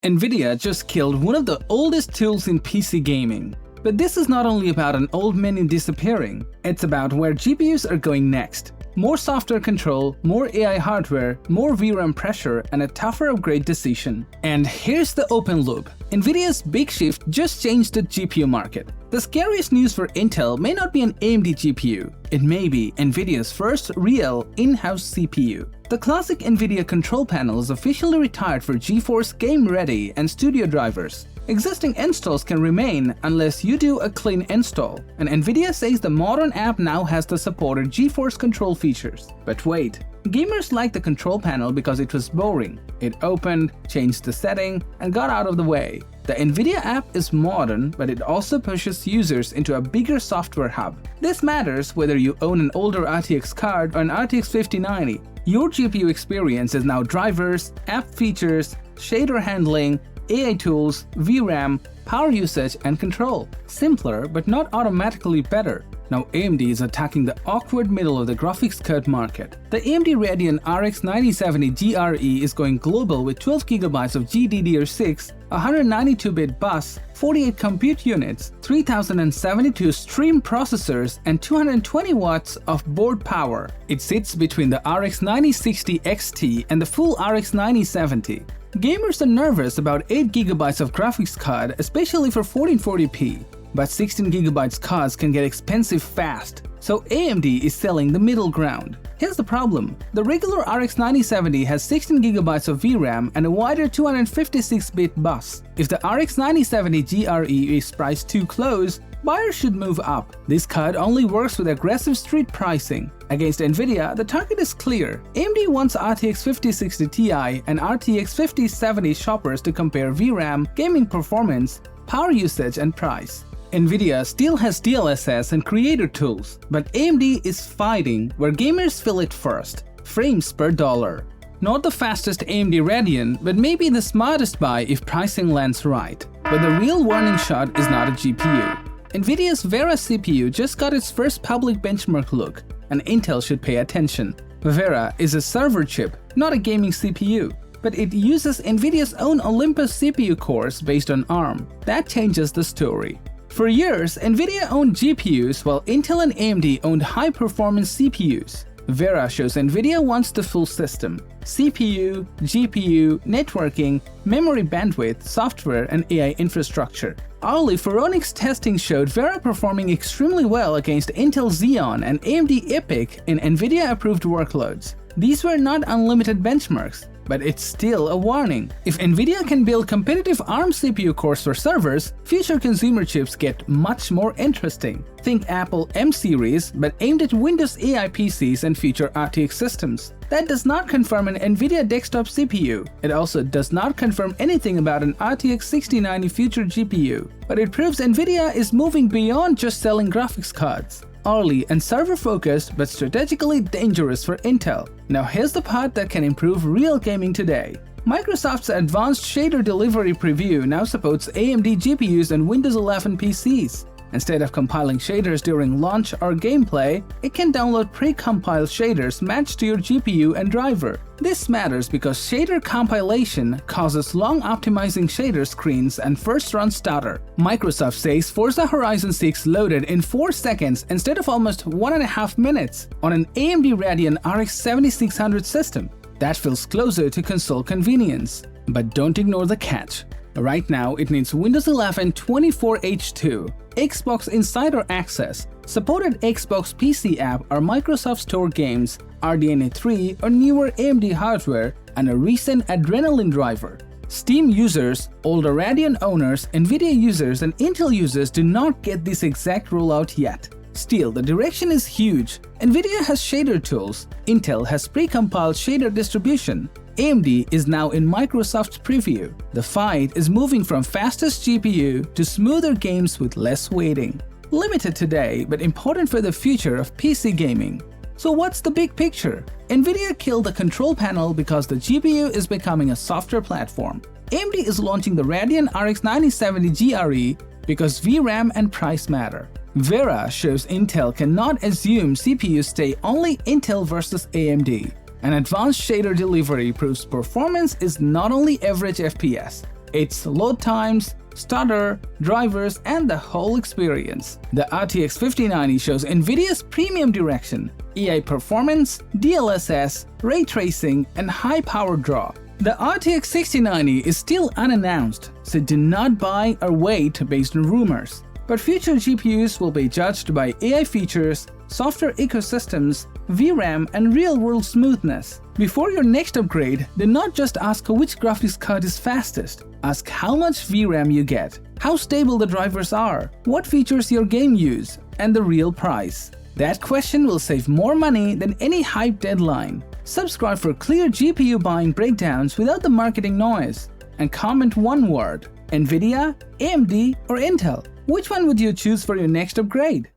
Nvidia just killed one of the oldest tools in PC gaming. But this is not only about an old menu disappearing, it's about where GPUs are going next. More software control, more AI hardware, more VRAM pressure, and a tougher upgrade decision. And here's the open loop. Nvidia's big shift just changed the GPU market. The scariest news for Intel may not be an AMD GPU, it may be Nvidia's first real in-house CPU. The classic Nvidia Control Panel is officially retired for GeForce Game Ready and Studio drivers. Existing installs can remain unless you do a clean install, and Nvidia says the modern app now has the supported GeForce control features. But wait, gamers liked the control panel because it was boring. It opened, changed the setting, and got out of the way. The Nvidia app is modern, but it also pushes users into a bigger software hub. This matters whether you own an older RTX card or an RTX 5090. Your GPU experience is now drivers, app features, shader handling, AI tools, VRAM, power usage, and control. Simpler, but not automatically better. Now AMD is attacking the awkward middle of the graphics card market. The AMD Radeon RX 9070 GRE is going global with 12GB of GDDR6, 192-bit bus, 48 compute units, 3072 stream processors, and 220 watts of board power. It sits between the RX 9060 XT and the full RX 9070. Gamers are nervous about 8GB of graphics card, especially for 1440p. But 16GB cards can get expensive fast, so AMD is selling the middle ground. Here's the problem. The regular RX 9070 has 16GB of VRAM and a wider 256-bit bus. If the RX 9070 GRE is priced too close, buyers should move up. This card only works with aggressive street pricing. Against Nvidia, the target is clear. AMD wants RTX 5060 Ti and RTX 5070 shoppers to compare VRAM, gaming performance, power usage, and price. Nvidia still has DLSS and creator tools, but AMD is fighting where gamers feel it first: frames per dollar. Not the fastest AMD Radeon, but maybe the smartest buy if pricing lands right. But the real warning shot is not a GPU. Nvidia's Vera CPU just got its first public benchmark look, and Intel should pay attention. Vera is a server chip, not a gaming CPU. But it uses Nvidia's own Olympus CPU cores based on ARM. That changes the story. For years, Nvidia owned GPUs while Intel and AMD owned high-performance CPUs. Vera shows Nvidia wants the full system: CPU, GPU, networking, memory bandwidth, software, and AI infrastructure. Early Phoronix testing showed Vera performing extremely well against Intel Xeon and AMD EPYC in Nvidia-approved workloads. These were not unlimited benchmarks, but it's still a warning. If Nvidia can build competitive ARM CPU cores for servers, future consumer chips get much more interesting. Think Apple M series, but aimed at Windows AI PCs and future RTX systems. That does not confirm an Nvidia desktop CPU. It also does not confirm anything about an RTX 6090 future GPU. But it proves Nvidia is moving beyond just selling graphics cards. Early and server-focused, but strategically dangerous for Intel. Now here's the part that can improve real gaming today. Microsoft's Advanced Shader Delivery Preview now supports AMD GPUs and Windows 11 PCs. Instead of compiling shaders during launch or gameplay, it can download pre-compiled shaders matched to your GPU and driver. This matters because shader compilation causes long optimizing shader screens and first-run stutter. Microsoft says Forza Horizon 6 loaded in 4 seconds instead of almost 1.5 minutes on an AMD Radeon RX 7600 system. That feels closer to console convenience. But don't ignore the catch. Right now, it needs Windows 11 24H2, Xbox Insider Access, supported Xbox PC app or Microsoft Store games, RDNA 3 or newer AMD hardware, and a recent Adrenaline driver. Steam users, older Radeon owners, Nvidia users, and Intel users do not get this exact rollout yet. Still, the direction is huge. Nvidia has shader tools, Intel has pre-compiled shader distribution, AMD is now in Microsoft's preview. The fight is moving from fastest GPU to smoother games with less waiting. Limited today, but important for the future of PC gaming. So what's the big picture? Nvidia killed the control panel because the GPU is becoming a software platform. AMD is launching the Radeon RX 9070 GRE because VRAM and price matter. Vera shows Intel cannot assume CPUs stay only Intel versus AMD. And Advanced Shader Delivery proves performance is not only average FPS, It's load times, stutter, drivers, and the whole experience. The RTX 5090 shows Nvidia's premium direction, AI performance, DLSS, ray tracing, and high power draw. The RTX 6090 is still unannounced, so do not buy or wait based on rumors. But future GPUs will be judged by AI features, software ecosystems, VRAM, and real-world smoothness. Before your next upgrade, do not just ask which graphics card is fastest. Ask how much VRAM you get, how stable the drivers are, what features your game use, and the real price. That question will save more money than any hype deadline. Subscribe for clear GPU buying breakdowns without the marketing noise. And comment one word: Nvidia, AMD, or Intel. Which one would you choose for your next upgrade?